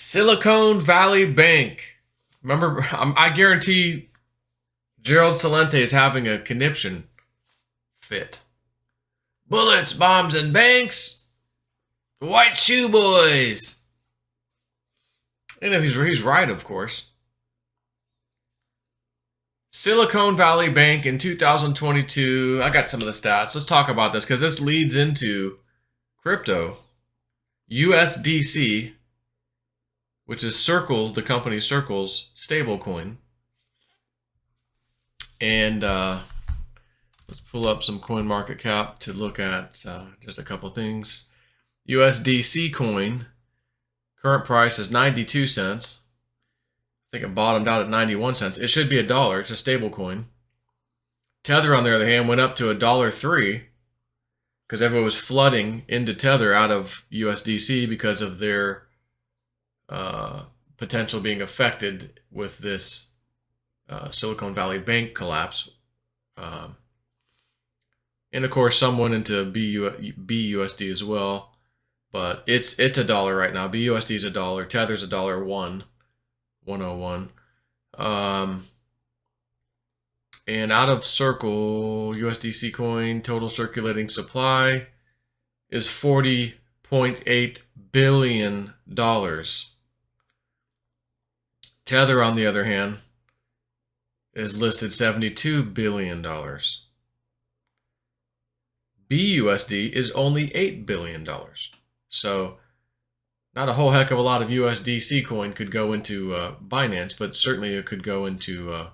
Silicon Valley Bank. Remember, I guarantee Gerald Celente is having a conniption fit. Bullets, bombs, and banks. White shoe boys. And if he's right, of course. Silicon Valley Bank in 2022. I got some of the stats. Let's talk about this because this leads into crypto. USDC, which is Circle, the company Circle's stablecoin. And let's pull up some coin market cap to look at just a couple things. USDC coin, current price is 92 cents. I think it bottomed out at 91 cents. It should be $1. It's a stable coin. Tether, on the other hand, went up to $1.03 because everyone was flooding into Tether out of USDC because of their potential being affected with this Silicon Valley Bank collapse. And of course, some went into BUSD as well. But it's $1 right now. BUSD is $1. Tether's $1.01. 101. And out of Circle, USDC coin, total circulating supply is $40.8 billion. Tether, on the other hand, is listed $72 billion. BUSD is only $8 billion. So not a whole heck of a lot of USDC coin could go into Binance, but certainly it could go into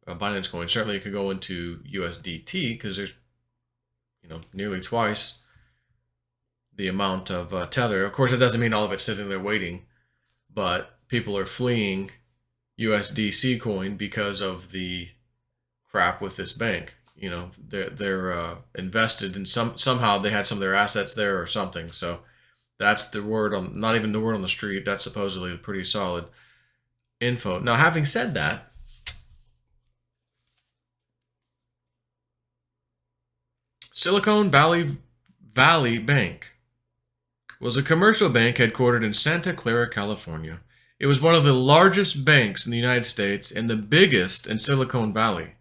Binance coin. Certainly it could go into USDT because there's, nearly twice the amount of Tether. Of course, it doesn't mean all of it's sitting there waiting, but people are fleeing USDC coin because of the crap with this bank. They're invested in somehow they had some of their assets there or something. So that's the word on, not even the word on the street. That's supposedly pretty solid info. Now, having said that, Silicon Valley Bank was a commercial bank headquartered in Santa Clara, California. It was one of the largest banks in the United States and the biggest in Silicon Valley,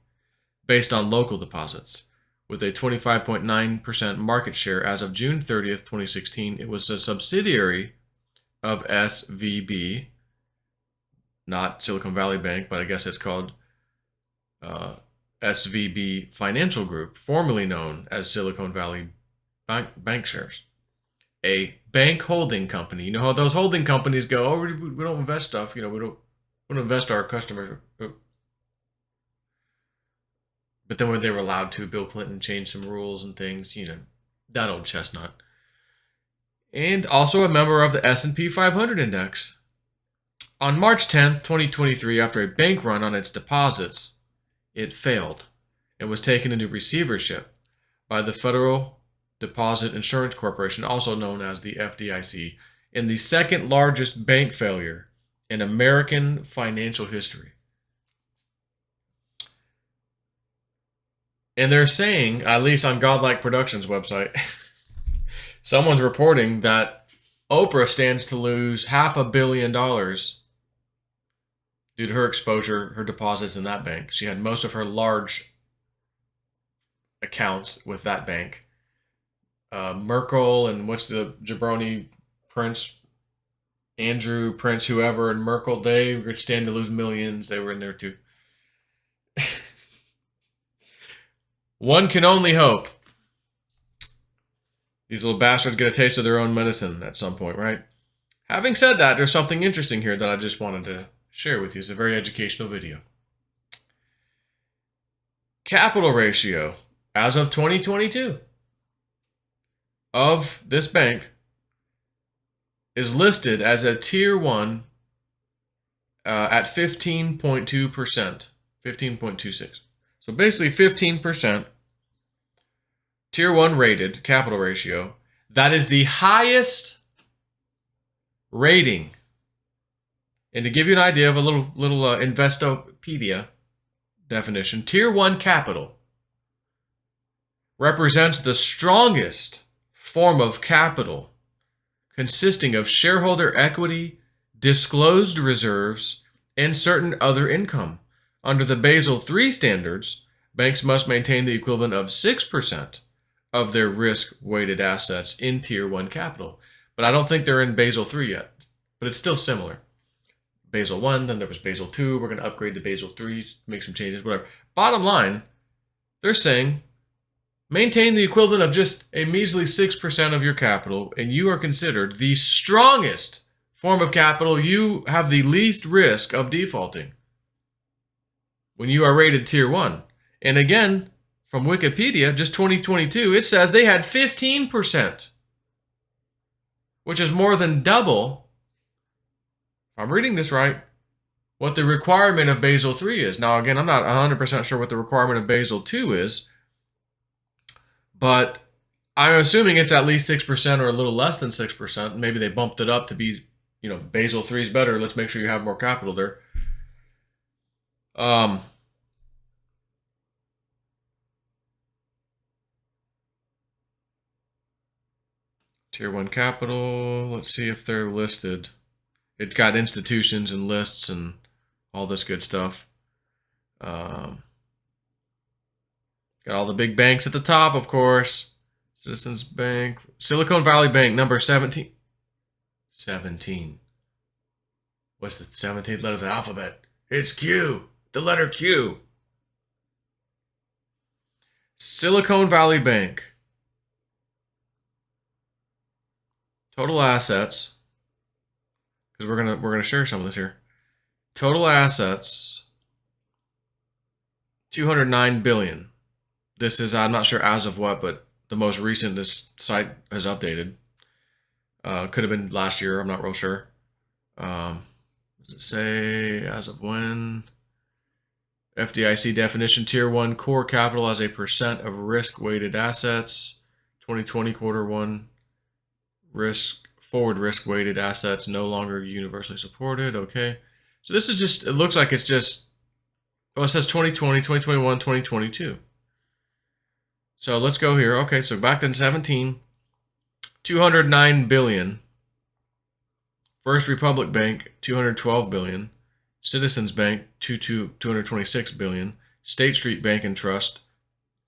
based on local deposits. With a 25.9% market share as of June 30th, 2016, it was a subsidiary of SVB, not Silicon Valley Bank, but I guess it's called SVB Financial Group, formerly known as Silicon Valley Bank Shares, a bank holding company. You know how those holding companies go, oh, we don't invest stuff, we don't invest our customers. But then when they were allowed to, Bill Clinton changed some rules and things, that old chestnut. And also a member of the S&P 500 index. On March 10th, 2023, after a bank run on its deposits, it failed and was taken into receivership by the Federal Deposit Insurance Corporation, also known as the FDIC, in the second largest bank failure in American financial history. And they're saying, at least on Godlike Productions website, someone's reporting that Oprah stands to lose $500 million due to her exposure, her deposits in that bank. She had most of her large accounts with that bank. Merkel and what's the jabroni Prince, Andrew, Prince, whoever, and Merkel, they were standing to lose millions. They were in there too. One can only hope these little bastards get a taste of their own medicine at some point, right? Having said that, there's something interesting here that I just wanted to share with you. It's a very educational video. Capital ratio as of 2022 of this bank is listed as a tier 1 at 15.2%, 15.26. So basically 15% tier 1 rated capital ratio. That is the highest rating. And to give you an idea of a little Investopedia definition, tier 1 capital represents the strongest form of capital consisting of shareholder equity, disclosed reserves, and certain other income. Under the Basel III standards, banks must maintain the equivalent of 6% of their risk-weighted assets in Tier 1 capital. But I don't think they're in Basel III yet, but it's still similar. Basel 1, then there was Basel 2. We're going to upgrade to Basel 3, make some changes, whatever. Bottom line, they're saying maintain the equivalent of just a measly 6% of your capital, and you are considered the strongest form of capital. You have the least risk of defaulting when you are rated Tier 1. And again, from Wikipedia, just 2022, it says they had 15%, which is more than double, if I'm reading this right, what the requirement of Basel III is. Now, again, I'm not 100% sure what the requirement of Basel II is, but I'm assuming it's at least 6% or a little less than 6%. Maybe they bumped it up to be, Basel III is better. Let's make sure you have more capital there. Tier 1 capital, let's see if they're listed. It's got institutions and lists and all this good stuff. Got all the big banks at the top, of course. Citizens Bank, Silicon Valley Bank, number 17. 17. What's the 17th letter of the alphabet? It's Q, the letter Q. Silicon Valley Bank. Total assets, because we're gonna share some of this here. Total assets, $209 billion. This is, I'm not sure as of what, but the most recent this site has updated. Could have been last year. I'm not real sure. Does it say as of when? FDIC definition: Tier 1 core capital as a percent of risk-weighted assets. 2020 quarter 1. Forward risk-weighted assets no longer universally supported. Okay. So this is just, it looks like it's just, well, it says 2020, 2021, 2022. So let's go here. Okay, so back in 17, $209 billion. First Republic Bank, $212 billion. Citizens Bank, $226 billion. State Street Bank and Trust,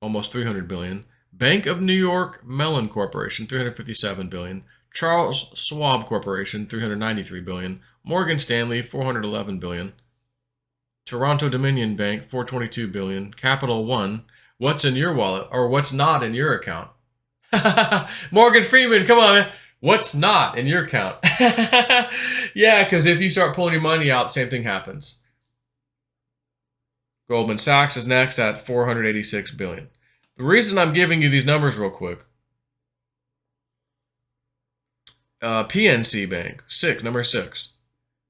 almost $300 billion. Bank of New York Mellon Corporation, $357 billion. Charles Schwab Corporation, $393 billion. Morgan Stanley, $411 billion. Toronto Dominion Bank, $422 billion. Capital One, what's in your wallet or what's not in your account? Morgan Freeman, come on, man. What's not in your account? Yeah, because if you start pulling your money out, the same thing happens. Goldman Sachs is next at $486 billion. The reason I'm giving you these numbers real quick, PNC Bank, number 6,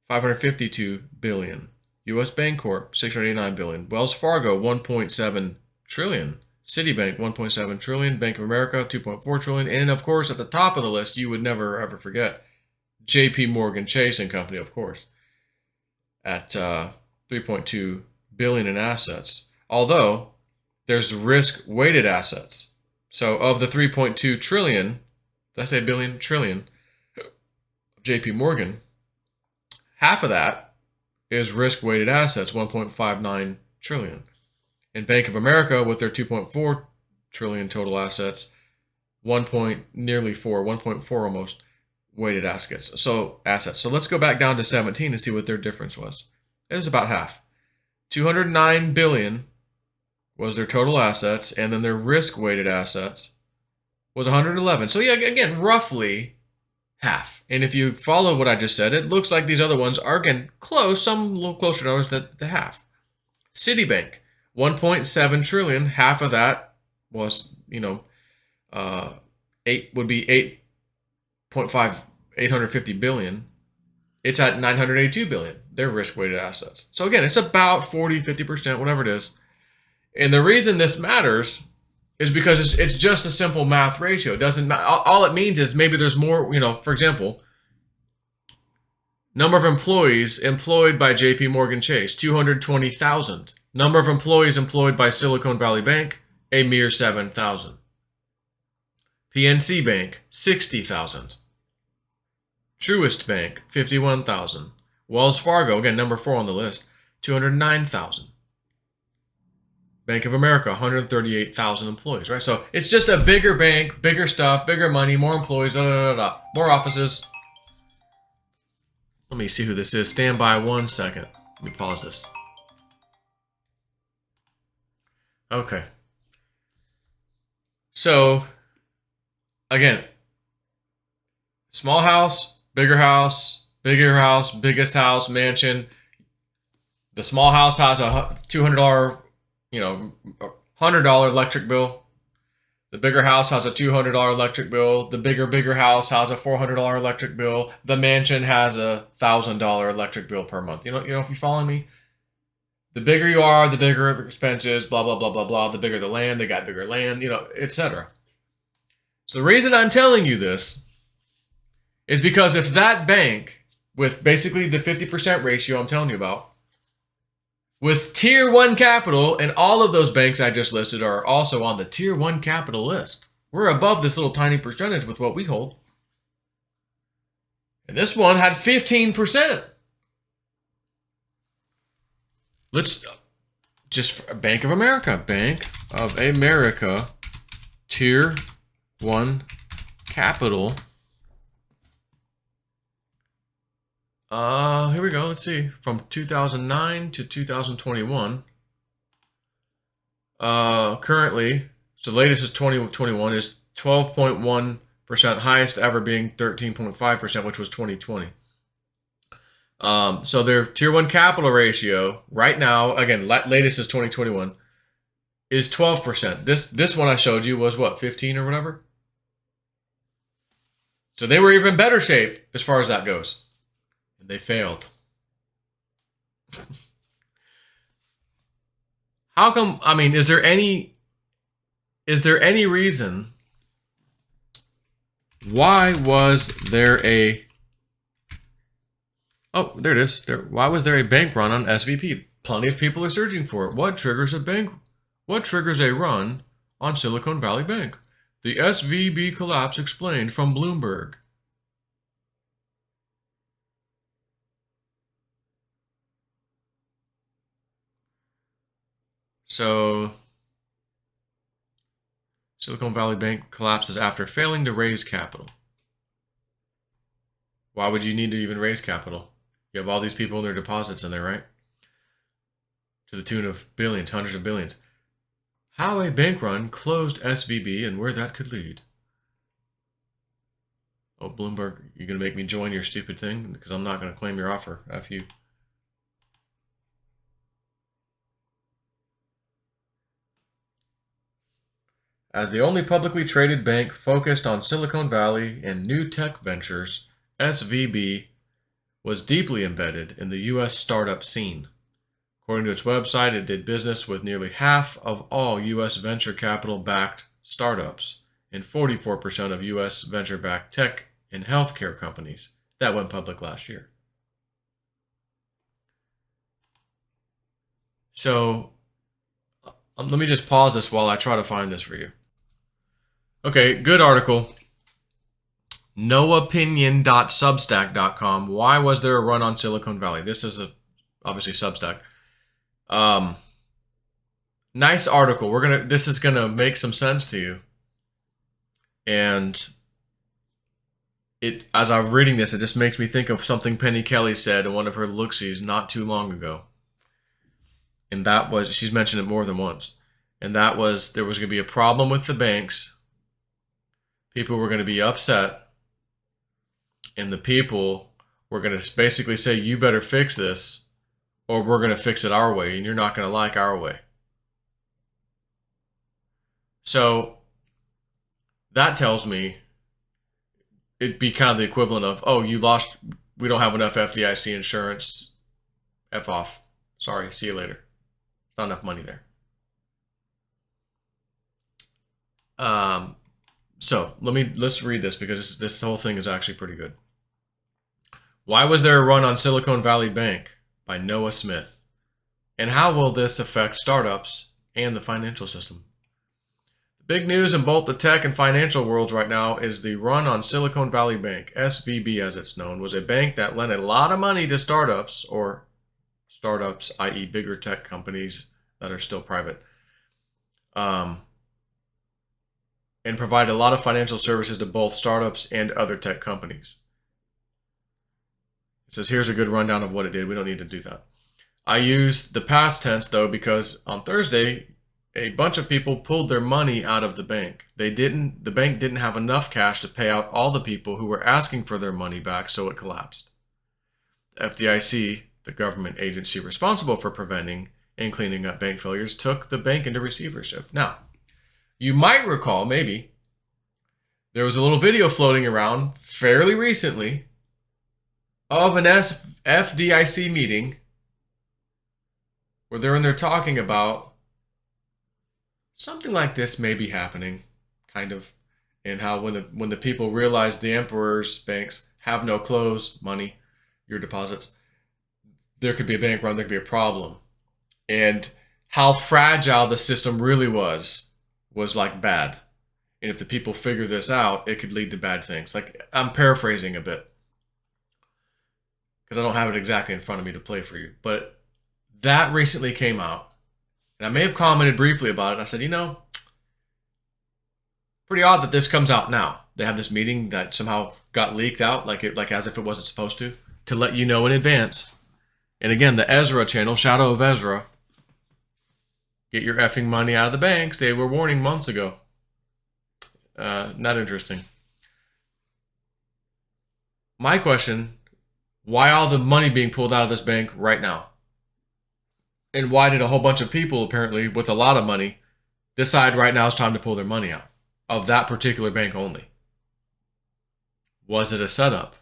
$552 billion. U.S. Bancorp, $689 billion. Wells Fargo, $1.7 trillion. Citibank, $1.7 trillion. Bank of America, $2.4 trillion. And of course, at the top of the list, you would never ever forget JP Morgan Chase and Company, of course, at $3.2 billion in assets. Although there's risk-weighted assets. So of the $3.2 trillion, did I say billion? Trillion of JP Morgan, half of that is risk-weighted assets, $1.59 trillion. And Bank of America, with their $2.4 trillion total assets, nearly 1.4 almost weighted assets. So let's go back down to 17 and see what their difference was. It was about half. $209 billion was their total assets, and then their risk-weighted assets was 111. So yeah, again, roughly half. And if you follow what I just said, it looks like these other ones are, again, close, some a little closer to others than the half. Citibank, $1.7 trillion. Half of that was, would be 850 billion. It's at 982 billion, their risk-weighted assets. So again, it's about 40, 50%, whatever it is. And the reason this matters is because it's just a simple math ratio. It doesn't matter. All it means is maybe there's more, for example, number of employees employed by JP Morgan Chase, 220,000. Number of employees employed by Silicon Valley Bank, a mere 7,000. PNC Bank, 60,000. Truist Bank, 51,000. Wells Fargo, again, number 4 on the list, 209,000. Bank of America, 138,000 employees, right? So it's just a bigger bank, bigger stuff, bigger money, more employees, more offices. Let me see who this is. Stand by 1 second. Let me pause this. Okay. So, again, small house, bigger house, biggest house, mansion. The small house has a $200, $100 electric bill. The bigger house has a $200 electric bill. The bigger house has a $400 electric bill. The mansion has a $1,000 electric bill per month. You know if you follow me? The bigger you are, the bigger the expenses, blah, blah, blah, blah, blah. The bigger the land, they got bigger land, etc. So the reason I'm telling you this is because if that bank, with basically the 50% ratio I'm telling you about, with Tier 1 capital, and all of those banks I just listed are also on the Tier 1 capital list. We're above this little tiny percentage with what we hold. And this one had 15%. Let's just Bank of America. Bank of America, Tier 1 capital. Here we go. Let's see. From 2009 to 2021. Currently, so the latest is 2021, is 12.1%, highest ever being 13.5%, which was 2020. So their Tier 1 capital ratio right now, again, latest is 2021, is 12%. This one I showed you was what, 15 or whatever? So they were even better shape as far as that goes. And they failed. How come, I mean, is there any reason why was there a Oh, there it is. Why was there a bank run on SVB? Plenty of people are searching for it. What triggers a run on Silicon Valley Bank? The SVB collapse explained from Bloomberg. So, Silicon Valley Bank collapses after failing to raise capital. Why would you need to even raise capital? You have all these people in their deposits in there, right? To the tune of billions, hundreds of billions. How a bank run closed SVB and where that could lead. Oh, Bloomberg, you're going to make me join your stupid thing? Because I'm not going to claim your offer. F you. As the only publicly traded bank focused on Silicon Valley and new tech ventures, SVB was deeply embedded in the U.S. startup scene. According to its website, it did business with nearly half of all U.S. venture capital-backed startups and 44% of U.S. venture-backed tech and healthcare companies that went public last year. So, let me just pause this while I try to find this for you. Okay, good article. noopinion.substack.com. Why was there a run on Silicon Valley? This is obviously Substack. Nice article. This is gonna make some sense to you. And as I'm reading this, it just makes me think of something Penny Kelly said in one of her look-sees not too long ago. And that was, she's mentioned it more than once. And that was, there was going to be a problem with the banks. People were going to be upset. And the people were going to basically say, you better fix this, or we're going to fix it our way, and you're not going to like our way. So that tells me it'd be kind of the equivalent of, oh, you lost, we don't have enough FDIC insurance, F off. Sorry, see you later. Not enough money there. So let's read this because this whole thing is actually pretty good. Why was there a run on Silicon Valley Bank by Noah Smith? And how will this affect startups and the financial system? big news in both the tech and financial worlds right now is the run on Silicon Valley Bank. SVB, as it's known, was a bank that lent a lot of money to startups, i.e. bigger tech companies that are still private, and provided a lot of financial services to both startups and other tech companies. It says, here's a good rundown of what it did. We don't need to do that. I use the past tense, though, because on Thursday, a bunch of people pulled their money out of the bank. The bank didn't have enough cash to pay out all the people who were asking for their money back, so it collapsed. The FDIC, the government agency responsible for preventing and cleaning up bank failures, took the bank into receivership. Now, you might recall, maybe, there was a little video floating around fairly recently of an FDIC meeting where they're in there talking about something like this may be happening, kind of, and how when the people realize the emperor's banks have no close money, your deposits, there could be a bank run, there could be a problem, and how fragile the system really was like bad, and if the people figure this out, it could lead to bad things. Like, I'm paraphrasing a bit because I don't have it exactly in front of me to play for you, but that recently came out, and I may have commented briefly about it. I said, pretty odd that this comes out now. They have this meeting that somehow got leaked out, like as if it wasn't supposed to let you know in advance. And again, the Ezra channel, Shadow of Ezra, get your effing money out of the banks. They were warning months ago. Not interesting. My question, why all the money being pulled out of this bank right now? And why did a whole bunch of people, apparently, with a lot of money, decide right now it's time to pull their money out of that particular bank only? Was it a setup?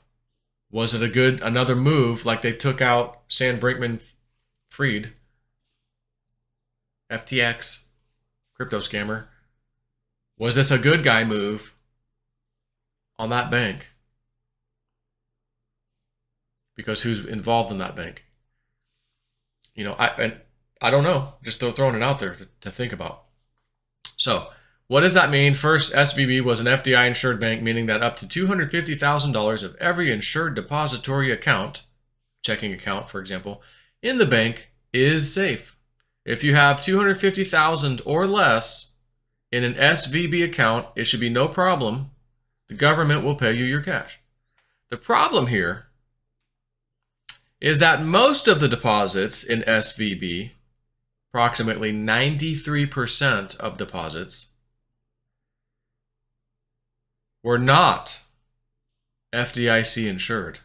Was it another move like they took out Sam Brinkman-Fried, FTX, crypto scammer? Was this a good guy move on that bank? Because who's involved in that bank? I don't know. Just throwing it out there to think about. So, what does that mean? First, SVB was an FDI insured bank, meaning that up to $250,000 of every insured depository account, checking account, for example, in the bank is safe. If you have $250,000 or less in an SVB account, it should be no problem. The government will pay you your cash. The problem here is that most of the deposits in SVB, approximately 93% of deposits, were not FDIC insured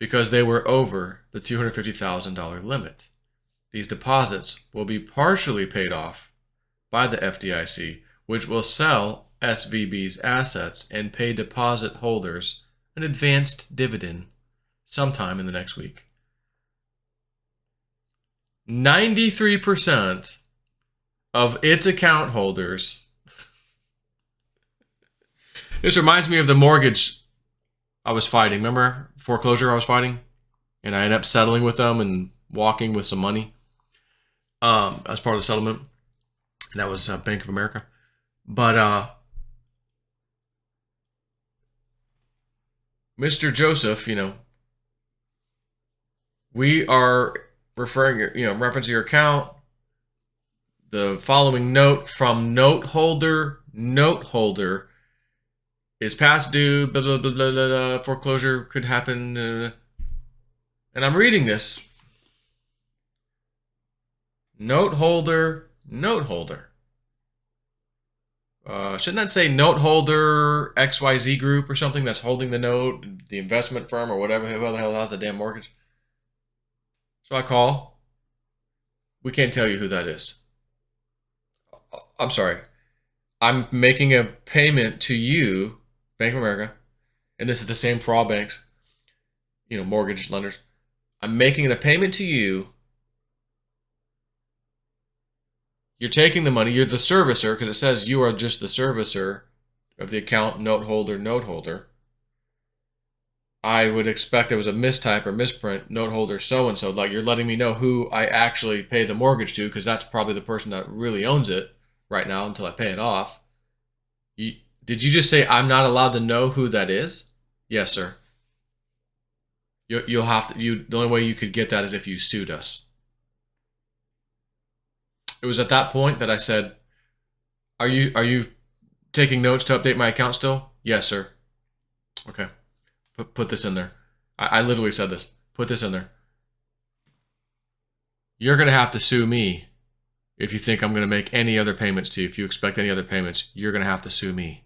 because they were over the $250,000 limit. These deposits will be partially paid off by the FDIC, which will sell SVB's assets and pay deposit holders an advanced dividend sometime in the next week. 93% of its account holders. This reminds me of the mortgage I was fighting. Remember foreclosure I was fighting? And I ended up settling with them and walking with some money as part of the settlement. And that was Bank of America. But Mr. Joseph, we are referencing your account. The following note from note holder is past due, blah, blah, blah, blah, blah, foreclosure could happen. And I'm reading this. Note holder. Shouldn't that say note holder XYZ group or something that's holding the note, the investment firm or whatever the hell has the damn mortgage? So I call. We can't tell you who that is. I'm sorry. I'm making a payment to you, Bank of America, and this is the same for all banks, mortgage lenders. I'm making a payment to you. You're taking the money. You're the servicer, because it says you are just the servicer of the account, note holder. I would expect there was a mistype or misprint, note holder so-and-so. Like, you're letting me know who I actually pay the mortgage to, because that's probably the person that really owns it. right now until I pay it off. Did you just say I'm not allowed to know who that is? Yes, sir. You'll have to. The only way you could get that is if you sued us. It was at that point that I said, Are you taking notes to update my account still? Yes, sir. Okay. Put this in there. I literally said this. Put this in there. You're going to have to sue me if you think I'm going to make any other payments to you. If you expect any other payments, you're going to have to sue me.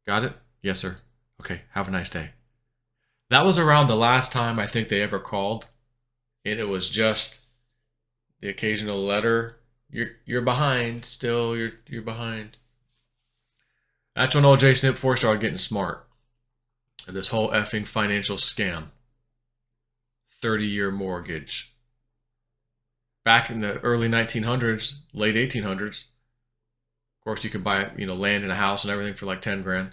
Got it? Yes, sir. Okay. Have a nice day. That was around the last time I think they ever called. And it was just the occasional letter. You're behind still. You're behind. That's when old J Snip 4 started getting smart. And this whole effing financial scam. 30-year mortgage. Back in the early 1900s, late 1800s, of course you could buy, land and a house and everything for like 10 grand.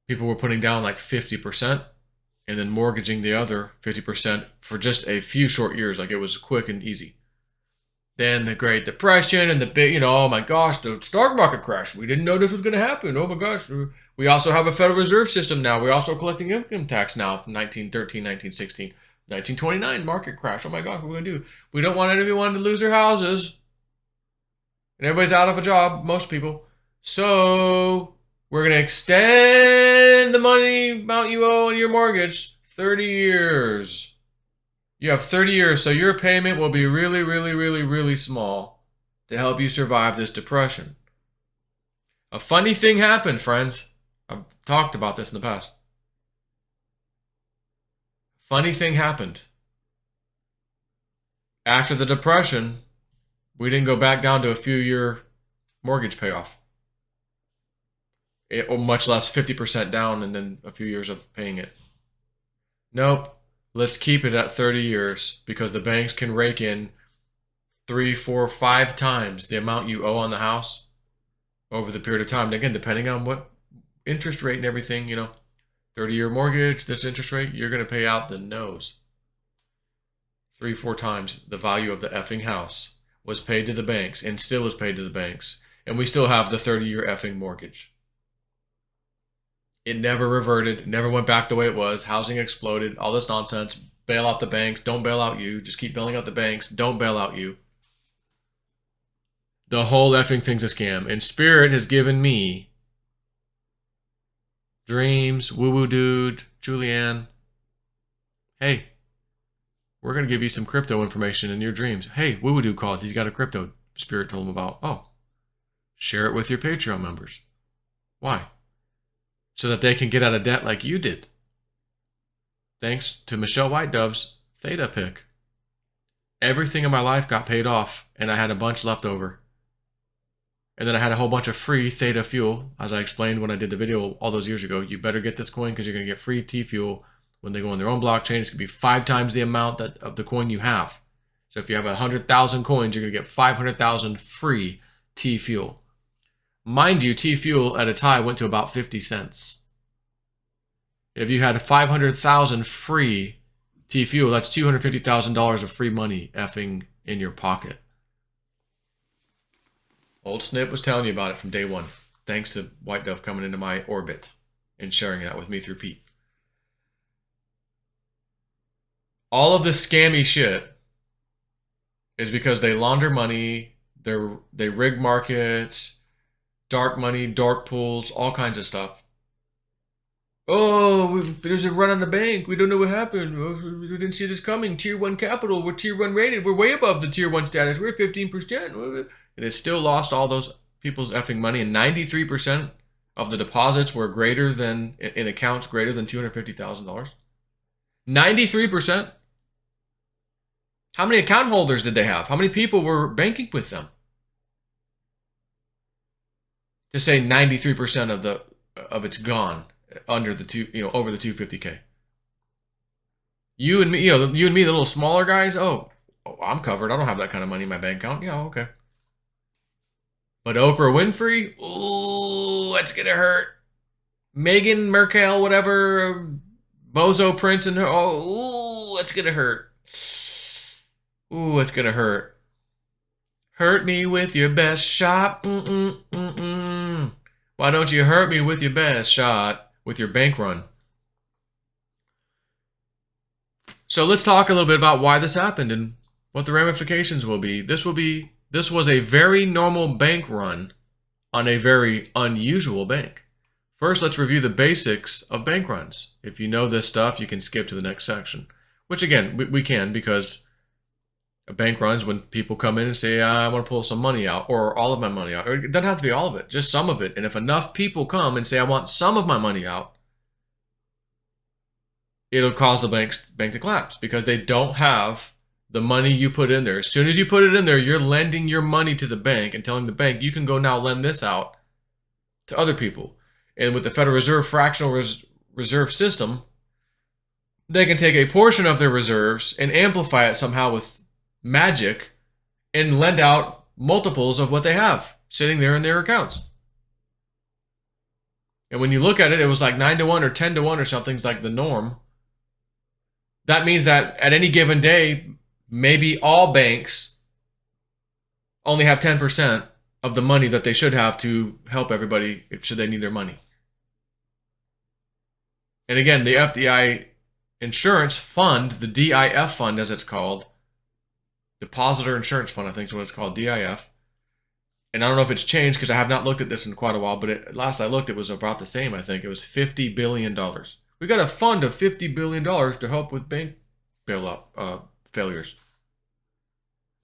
People were putting down like 50% and then mortgaging the other 50% for just a few short years. Like it was quick and easy. Then the Great Depression and the big, oh my gosh, the stock market crash. We didn't know this was going to happen. Oh my gosh. We also have a Federal Reserve System now. We're also collecting income tax now from 1913, 1916, 1929 market crash. Oh my gosh, what are we going to do? We don't want anyone to lose their houses. And everybody's out of a job, most people. So we're going to extend the money amount you owe on your mortgage 30 years. You have 30 years, so your payment will be really, really, really, really small to help you survive this depression. A funny thing happened, friends. I've talked about this in the past. Funny thing happened. After the depression, we didn't go back down to a few-year mortgage payoff. Or much less 50% down and then a few years of paying it. Nope. Let's keep it at 30 years because the banks can rake in 3, 4, 5 times the amount you owe on the house over the period of time. Again, depending on what interest rate and everything, 30-year mortgage, this interest rate, you're going to pay out the nose. 3, 4 times the value of the effing house was paid to the banks and still is paid to the banks. And we still have the 30-year effing mortgage. It never reverted, never went back the way it was. Housing exploded, all this nonsense. Bail out the banks, don't bail out you. Just keep bailing out the banks, don't bail out you. The whole effing thing's a scam. And Spirit has given me dreams, woo-woo dude, Julianne. Hey, we're going to give you some crypto information in your dreams. Hey, woo-woo dude called. He's got a crypto Spirit told him about. Oh, share it with your Patreon members. Why? So that they can get out of debt like you did. Thanks to Michelle White Dove's Theta pick. Everything in my life got paid off, and I had a bunch left over. And then I had a whole bunch of free Theta fuel, as I explained when I did the video all those years ago. You better get this coin because you're going to get free T fuel when they go on their own blockchain. It's going to be 5 times the amount of the coin you have. So if you have 100,000 coins, you're going to get 500,000 free T fuel. Mind you, T fuel at its high went to about 50 cents. If you had 500,000 free T fuel, that's $250,000 of free money effing in your pocket. Old Snip was telling you about it from day one. Thanks to White Dove coming into my orbit and sharing that with me through Pete. All of this scammy shit is because they launder money, they rig markets, dark money, dark pools, all kinds of stuff. Oh, there's a run on the bank. We don't know what happened. Oh, we didn't see this coming. Tier 1 capital. We're Tier 1 rated. We're way above the Tier 1 status. We're 15%. And it still lost all those people's effing money. And 93% of the deposits were greater than, in accounts greater than $250,000. 93%. How many account holders did they have? How many people were banking with them? To say 93% of it's gone under the over the 250K. You and me, the little smaller guys. Oh, I'm covered. I don't have that kind of money in my bank account. Yeah, okay. But Oprah Winfrey, ooh, that's gonna hurt. Meghan Markle, whatever, Bozo Prince and her. Oh, ooh, that's gonna hurt. Ooh, it's gonna hurt. Hurt me with your best shot. Mm-mm-mm-mm. Why don't you hurt me with your best shot with your bank run? So let's talk a little bit about why this happened and what the ramifications will be. This was a very normal bank run on a very unusual bank. First, let's review the basics of bank runs. If you know this stuff, you can skip to the next section, which again, we can, because a bank runs when people come in and say, I want to pull some money out, or all of my money out. Or it doesn't have to be all of it, just some of it. And if enough people come and say, I want some of my money out, it'll cause the bank to collapse because they don't have the money you put in there. As soon as you put it in there, you're lending your money to the bank and telling the bank, you can go now lend this out to other people. And with the Federal Reserve fractional reserve system, they can take a portion of their reserves and amplify it somehow with magic and lend out multiples of what they have sitting there in their accounts. And when you look at it, it was like 9 to 1 or 10 to 1 or something's like the norm. That means that at any given day, maybe all banks only have 10% of the money that they should have to help everybody should they need their money. And again, the FDI insurance fund, the DIF fund as it's called, Depositor Insurance Fund, I think is what it's called, DIF. And I don't know if it's changed because I have not looked at this in quite a while, but last I looked, it was about the same, I think. It was $50 billion. We got a fund of $50 billion to help with bank bailout failures.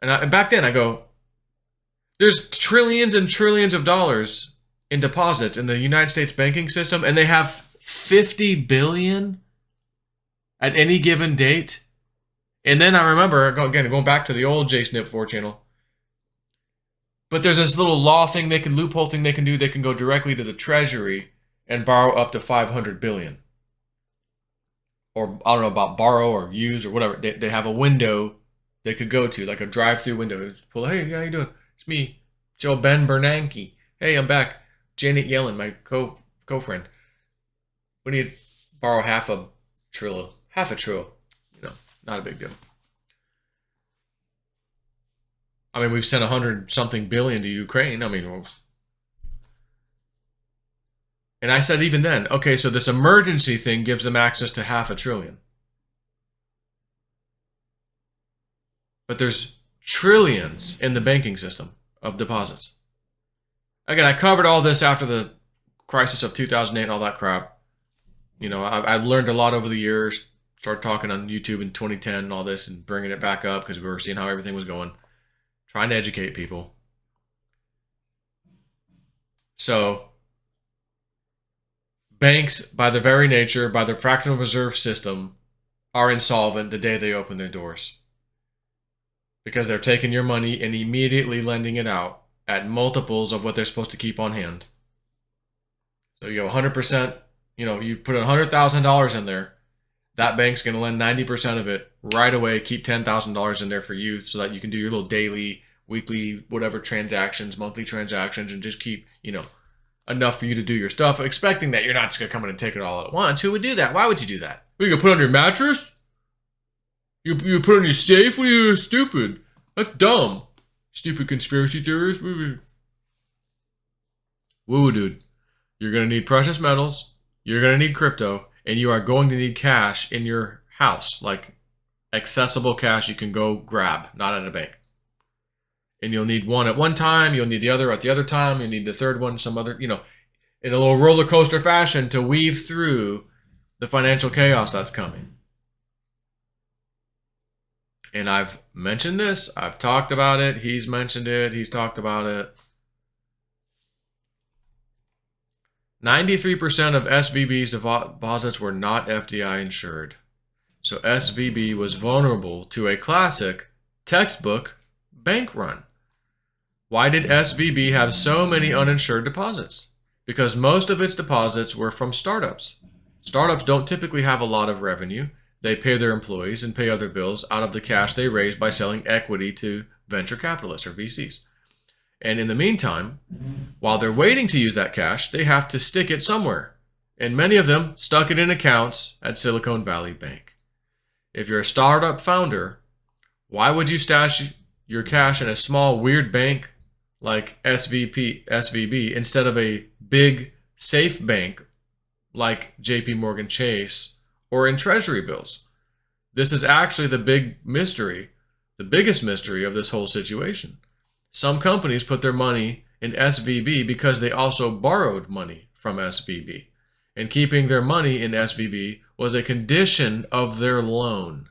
And back then I go, there's trillions and trillions of dollars in deposits in the United States banking system, and they have 50 billion at any given date. And then I remember, again, going back to the old JSNIP4 channel, but there's this little law thing loophole thing they can do. They can go directly to the Treasury and borrow up to 500 billion. Or I don't know about borrow or use or whatever. They have a window they could go to, like a drive-through window. Pull, hey, how you doing? It's me, Joe Ben Bernanke. Hey, I'm back. Janet Yellen, my co-friend. We need to borrow half a trill. You know, not a big deal. I mean, we've sent 100-something billion to Ukraine. I mean, and I said even then, okay, so this emergency thing gives them access to $500 billion. But there's trillions in the banking system of deposits. Again, I covered all this after the crisis of 2008 and all that crap. You know, I've learned a lot over the years. Started talking on YouTube in 2010 and all this and bringing it back up because we were seeing how everything was going. Trying to educate people. So, banks, by their very nature, by their fractional reserve system, are insolvent the day they open their doors. Because they're taking your money and immediately lending it out at multiples of what they're supposed to keep on hand. So you have 100%, you put $100,000 in there, that bank's going to lend 90% of it right away, keep $10,000 in there for you so that you can do your little daily, weekly, whatever transactions, monthly transactions, and just keep, enough for you to do your stuff, expecting that you're not just going to come in and take it all at once. Who would do that? Why would you do that? Are you going to put it on your mattress? You put it on your safe? What are you, stupid? That's dumb. Stupid conspiracy theorist. Woo, dude. You're going to need precious metals. You're going to need crypto. And you are going to need cash in your house. Like accessible cash you can go grab. Not at a bank. And you'll need one at one time. You'll need the other at the other time. You'll need the third one some other, in a little roller coaster fashion to weave through the financial chaos that's coming. And I've mentioned this. I've talked about it. He's mentioned it. He's talked about it. 93% of SVB's deposits were not FDI insured. So SVB was vulnerable to a classic textbook bank run. Why did SVB have so many uninsured deposits? Because most of its deposits were from startups. Startups don't typically have a lot of revenue. They pay their employees and pay other bills out of the cash they raise by selling equity to venture capitalists or VCs. And in the meantime, while they're waiting to use that cash, they have to stick it somewhere. And many of them stuck it in accounts at Silicon Valley Bank. If you're a startup founder, why would you stash your cash in a small weird bank like SVB instead of a big safe bank like JP Morgan Chase or in treasury bills. This is actually the big mystery, the biggest mystery of this whole situation. Some companies put their money in SVB because they also borrowed money from SVB. And keeping their money in SVB was a condition of their loan.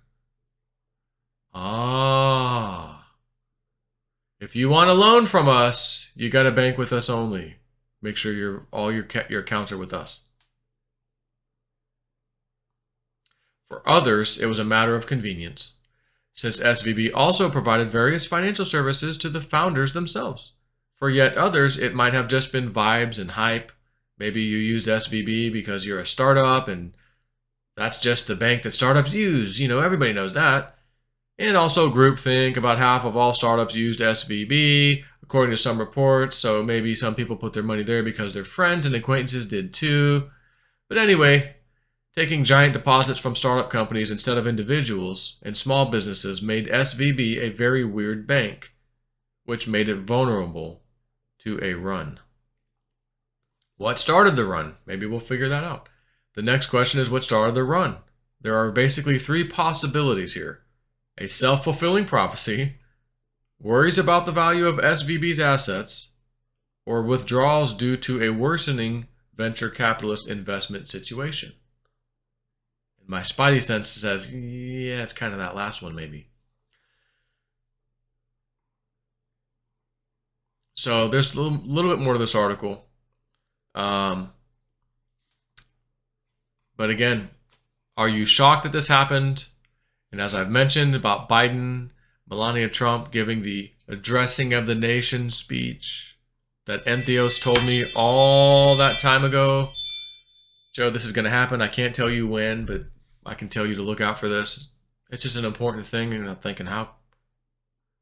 If you want a loan from us, you got to bank with us only. Make sure all your accounts are with us. For others, it was a matter of convenience, since SVB also provided various financial services to the founders themselves. For yet others, it might have just been vibes and hype. Maybe you used SVB because you're a startup and that's just the bank that startups use. You know, everybody knows that. And also groupthink. About half of all startups used SVB, according to some reports. So maybe some people put their money there because their friends and acquaintances did too. But anyway, taking giant deposits from startup companies instead of individuals and small businesses made SVB a very weird bank, which made it vulnerable to a run. What started the run? Maybe we'll figure that out. The next question is, what started the run? There are basically three possibilities here. A self-fulfilling prophecy, worries about the value of SVB's assets, or withdrawals due to a worsening venture capitalist investment situation. And my spidey sense says, yeah, it's kind of that last one maybe. So there's a little bit more to this article. But again, are you shocked that this happened? And as I've mentioned about Biden, Melania Trump giving the addressing of the nation speech that Entheos told me all that time ago. Joe, this is going to happen. I can't tell you when, but I can tell you to look out for this. It's just an important thing, and I'm thinking, how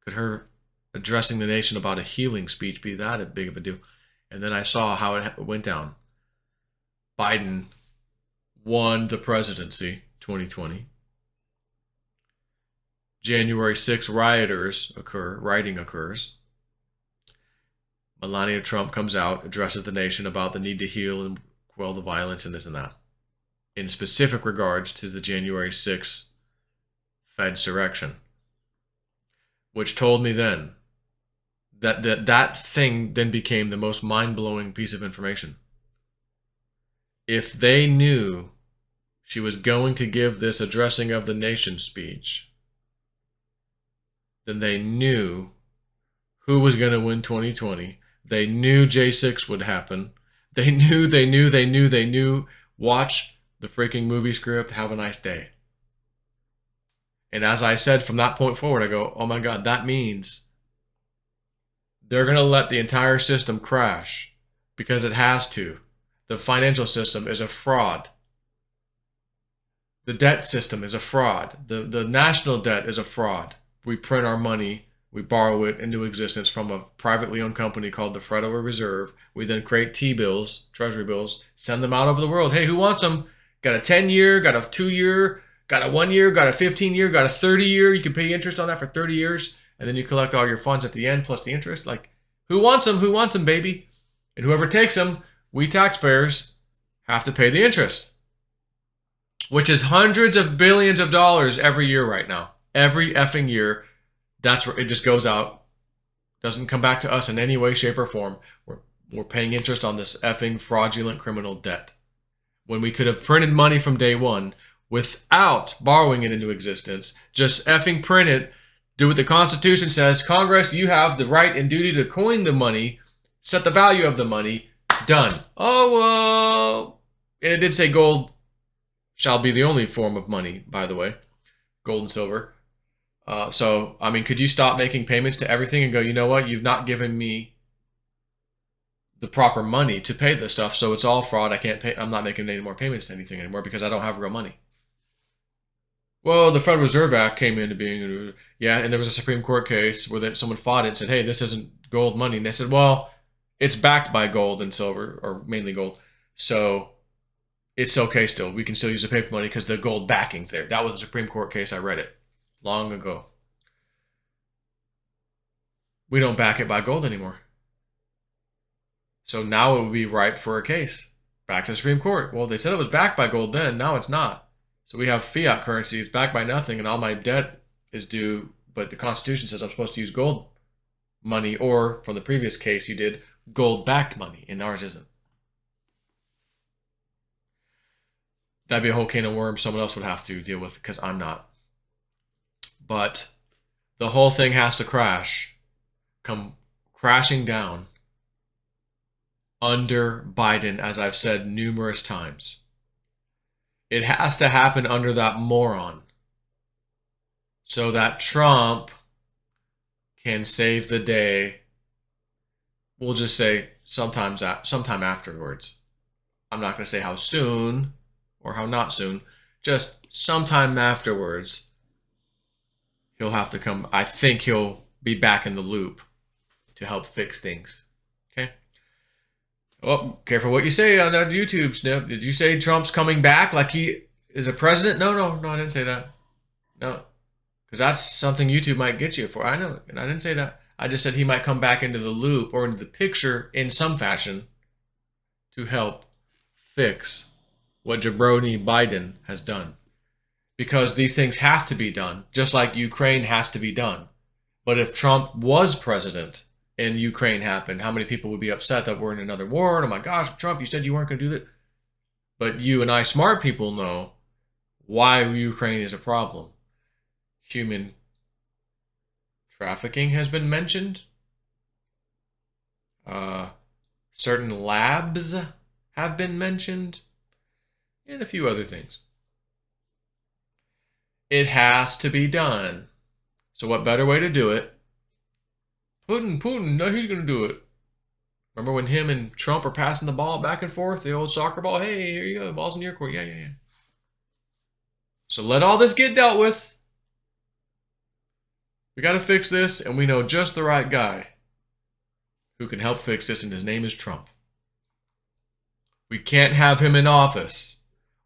could her addressing the nation about a healing speech be that big of a deal? And then I saw how it went down. Biden won the presidency, 2020. January 6 rioting occurs. Melania Trump comes out, addresses the nation about the need to heal and quell the violence and this and that, in specific regards to the January 6 Fedsurrection, which told me then that thing then became the most mind-blowing piece of information. If they knew she was going to give this addressing of the nation speech, then they knew who was going to win 2020. They knew J6 would happen. They knew. Watch the freaking movie script. Have a nice day. And as I said, from that point forward, I go, oh my God, that means they're going to let the entire system crash because it has to. The financial system is a fraud. The debt system is a fraud. The national debt is a fraud. We print our money, we borrow it into existence from a privately owned company called the Federal Reserve. We then create T-bills, treasury bills, send them out over the world. Hey, who wants them? Got a 10-year, got a 2-year, got a 1-year, got a 15-year, got a 30-year. You can pay interest on that for 30 years, and then you collect all your funds at the end plus the interest. Like, who wants them? Who wants them, baby? And whoever takes them, we taxpayers have to pay the interest, which is hundreds of billions of dollars every year right now. Every effing year, that's where it just goes out. Doesn't come back to us in any way, shape, or form. We're paying interest on this effing fraudulent criminal debt. When we could have printed money from day one without borrowing it into existence, just effing print it, do what the Constitution says. Congress, you have the right and duty to coin the money, set the value of the money, done. Oh, well, and it did say gold shall be the only form of money, by the way, gold and silver. So, I mean, could you stop making payments to everything and go, you know what, you've not given me the proper money to pay this stuff, so it's all fraud. I can't pay. I'm not making any more payments to anything anymore because I don't have real money. Well, the Federal Reserve Act came into being, yeah, and there was a Supreme Court case where someone fought it and said, hey, this isn't gold money. And they said, well, it's backed by gold and silver, or mainly gold, so it's okay still. We can still use the paper money because the gold backing's there. That was a Supreme Court case. I read it long ago. we don't back it by gold anymore. So now it would be ripe for a case. Back to the Supreme Court. Well, they said it was backed by gold then. Now it's not. So we have fiat currency. It's backed by nothing, and all my debt is due. But the Constitution says I'm supposed to use gold money, or from the previous case, you did gold-backed money, and ours isn't. That'd be a whole can of worms someone else would have to deal with, because I'm not. But the whole thing has to come crashing down under Biden, as I've said numerous times. It has to happen under that moron so that Trump can save the day. We'll just say sometime afterwards. I'm not going to say how soon or how not soon. Just sometime afterwards, he'll have to come. I think he'll be back in the loop to help fix things. Okay? Oh, careful what you say on that YouTube snip. Did you say Trump's coming back like he is a president? No, I didn't say that. No. Because that's something YouTube might get you for. I know, and I didn't say that. I just said he might come back into the loop or into the picture in some fashion to help fix what jabroni Biden has done. Because these things have to be done, just like Ukraine has to be done. But if Trump was president and Ukraine happened, how many people would be upset that we're in another war? And oh my gosh, Trump, you said you weren't going to do that. But you and I smart people know why Ukraine is a problem. Human trafficking has been mentioned. Certain labs have been mentioned. And a few other things. It has to be done. So what better way to do it? Putin, no, he's going to do it. Remember when him and Trump are passing the ball back and forth? The old soccer ball. Hey, here you go. The ball's in your court. Yeah. So let all this get dealt with. We got to fix this, and we know just the right guy who can help fix this, and his name is Trump. We can't have him in office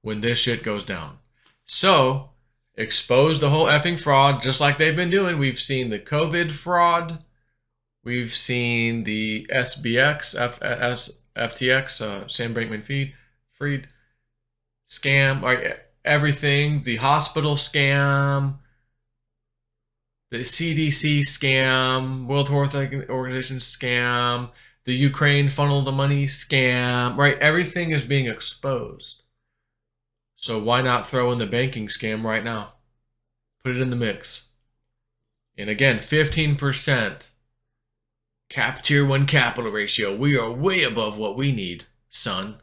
when this shit goes down. So, expose the whole effing fraud just like they've been doing. We've seen the COVID fraud. We've seen the SBX, FTX, Sam Bankman-Fried scam, like everything. The hospital scam, the CDC scam, World Health Organization scam, the Ukraine funnel the money scam, right? Everything is being exposed. So why not throw in the banking scam right now? Put it in the mix. And again, 15% Tier 1 capital ratio. We are way above what we need, son.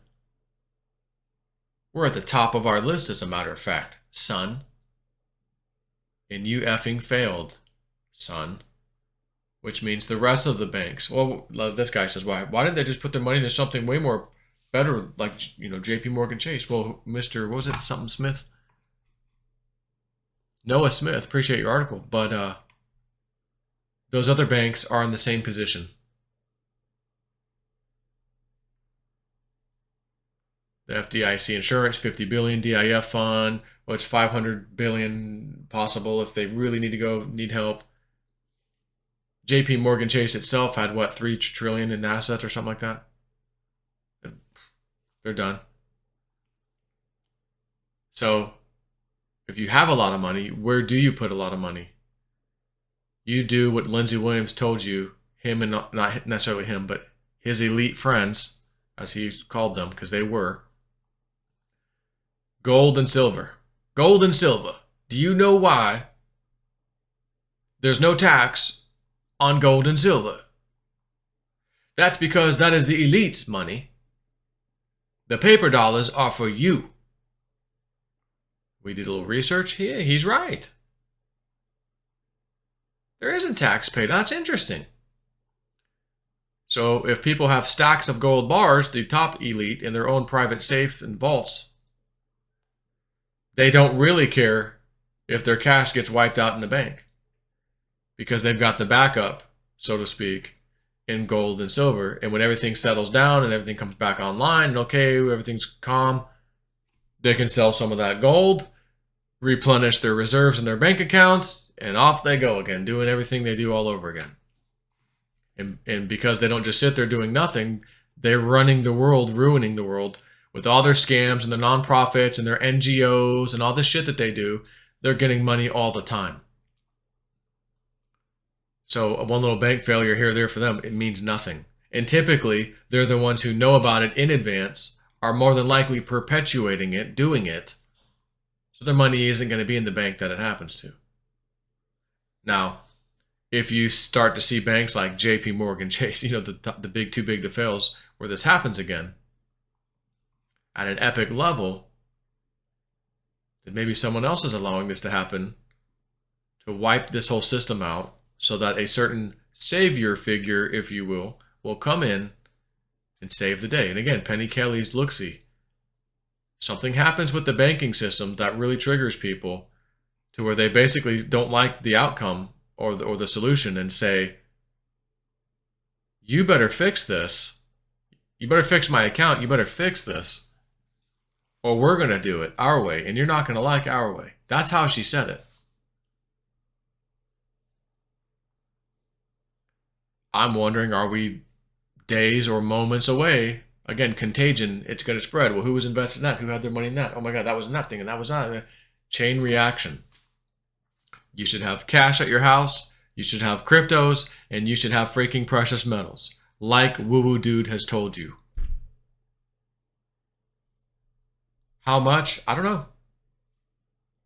We're at the top of our list, as a matter of fact, son. And you effing failed, son. Which means the rest of the banks. Well, this guy says, why didn't they just put their money into something way more better, like, JP Morgan Chase? Well, Mr. What was it? Something Smith? Noah Smith, appreciate your article. But those other banks are in the same position. The FDIC insurance, $50 billion, DIF fund, what's $500 billion possible if they really need help. JP Morgan Chase itself had, what, $3 trillion in assets or something like that? They're done. So, if you have a lot of money, where do you put a lot of money? You do what Lindsey Williams told you, him and not necessarily him, but his elite friends, as he called them, because they were. Gold and silver. Gold and silver. Do you know why there's no tax on gold and silver? That's because that is the elite's money. The paper dollars are for you. We did a little research. Yeah, he's right. There isn't tax paid. That's interesting. So if people have stacks of gold bars, the top elite, in their own private safe and vaults, they don't really care if their cash gets wiped out in the bank, because they've got the backup, so to speak, in gold and silver. And when everything settles down and everything comes back online and okay, everything's calm, they can sell some of that gold, replenish their reserves in their bank accounts, and off they go again, doing everything they do all over again. And because they don't just sit there doing nothing, they're running the world, ruining the world with all their scams and their nonprofits and their NGOs and all the shit that they do. They're getting money all the time. So one little bank failure here or there for them, it means nothing. And typically, they're the ones who know about it in advance, are more than likely perpetuating it, doing it. So their money isn't going to be in the bank that it happens to. Now, if you start to see banks like JP Morgan Chase, the big too big to fails, where this happens again, at an epic level, then maybe someone else is allowing this to happen to wipe this whole system out so that a certain savior figure, if you will come in and save the day. And again, Penny Kelly's look-see. Something happens with the banking system that really triggers people to where they basically don't like the outcome or the solution and say, you better fix this. You better fix my account. You better fix this. Or we're going to do it our way, and you're not going to like our way. That's how she said it. I'm wondering, are we days or moments away? Again, contagion, it's going to spread. Well, who was invested in that? Who had their money in that? Oh my God, that was nothing, and that was not. Chain reaction. You should have cash at your house, you should have cryptos, and you should have freaking precious metals, like Woo Woo Dude has told you. How much? I don't know.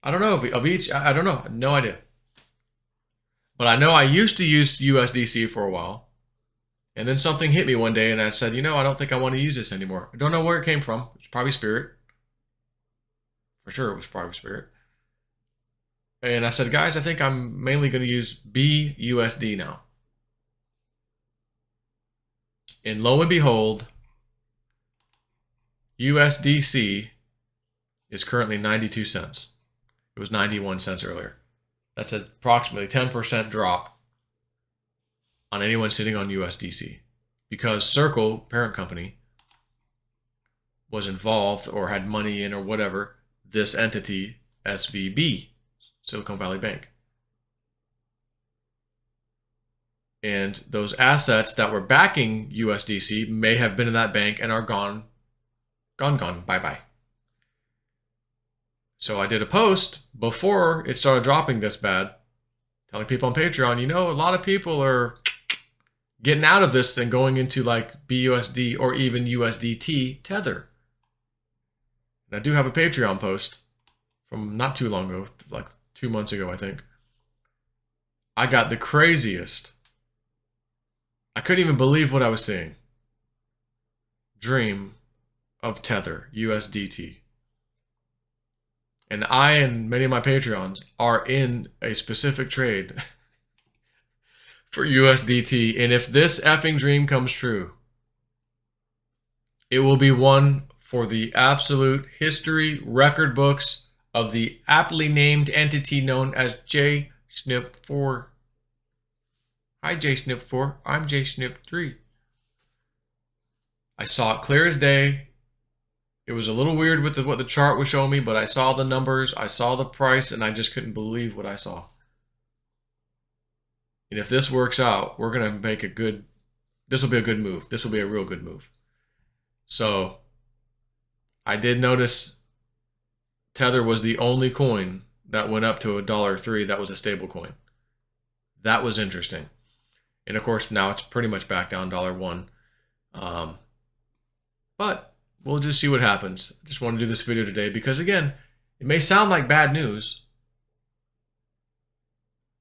I don't know. Of each, I don't know. No idea. But I know I used to use USDC for a while. And then something hit me one day and I said, I don't think I want to use this anymore. I don't know where it came from. It's probably Spirit. For sure it was probably Spirit. And I said, guys, I think I'm mainly going to use BUSD now. And lo and behold, USDC is currently 92 cents. It was 91 cents earlier. That's approximately 10% drop on anyone sitting on USDC. Because Circle, parent company, was involved or had money in or whatever, this entity, SVB, Silicon Valley Bank. And those assets that were backing USDC may have been in that bank and are gone, bye-bye. So I did a post before it started dropping this bad, telling people on Patreon, a lot of people are getting out of this and going into like BUSD or even USDT Tether. And I do have a Patreon post from not too long ago, like 2 months ago, I think. I got the craziest. I couldn't even believe what I was seeing. Dream of Tether, USDT. And I and many of my Patreons are in a specific trade for USDT. And if this effing dream comes true, it will be one for the absolute history record books of the aptly named entity known as JSNP4. Hi, JSNP4. I'm JSNP3. I saw it clear as day. It was a little weird with what the chart was showing me, but I saw the numbers, I saw the price, and I just couldn't believe what I saw. And if this works out, we're going to make this will be a good move. This will be a real good move. So I did notice Tether was the only coin that went up to $1.03 that was a stable coin. That was interesting. And of course, now it's pretty much back down $1. But we'll just see what happens. I just want to do this video today because, again, it may sound like bad news,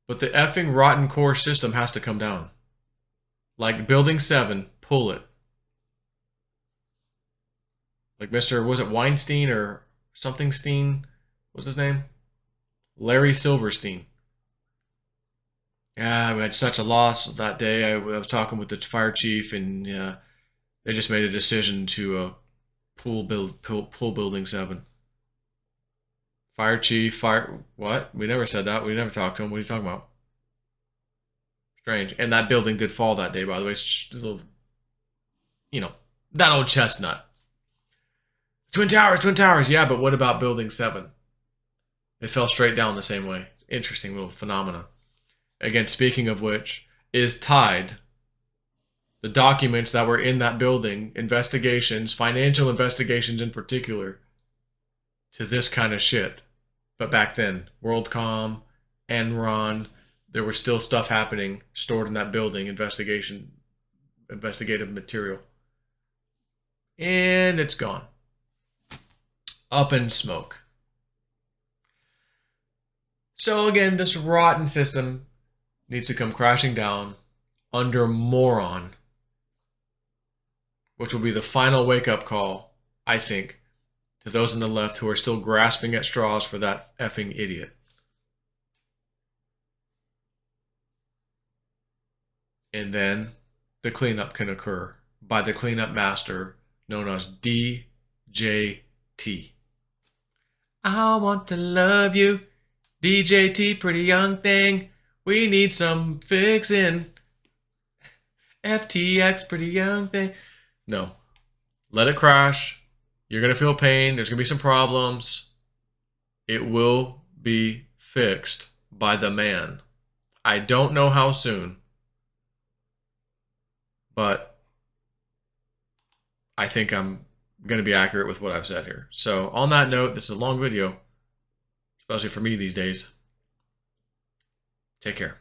but the effing rotten core system has to come down. Like Building 7, pull it. Like Mr. Was it Weinstein or something Steen? What's his name? Larry Silverstein. Yeah, we had such a loss that day. I was talking with the fire chief, and they just made a decision to pull Building 7. Fire chief, what? We never said that. We never talked to him. What are you talking about? Strange. And that building did fall that day, by the way. It's a little, that old chestnut. Twin Towers. Yeah, but what about Building 7? It fell straight down the same way. Interesting little phenomena. Again, speaking of which, is tied the documents that were in that building, investigations, financial investigations in particular, to this kind of shit. But back then, WorldCom, Enron, there was still stuff happening stored in that building, investigative material. And it's gone. Up in smoke. So again, this rotten system needs to come crashing down under moron, which will be the final wake-up call, I think, to those on the left who are still grasping at straws for that effing idiot. And then the cleanup can occur by the cleanup master known as DJT. I want to love you, DJT, pretty young thing. We need some fixing. FTX, pretty young thing. No. Let it crash. You're going to feel pain. There's going to be some problems. It will be fixed by the man. I don't know how soon, but I think I'm going to be accurate with what I've said here. So on that note, this is a long video, especially for me these days. Take care.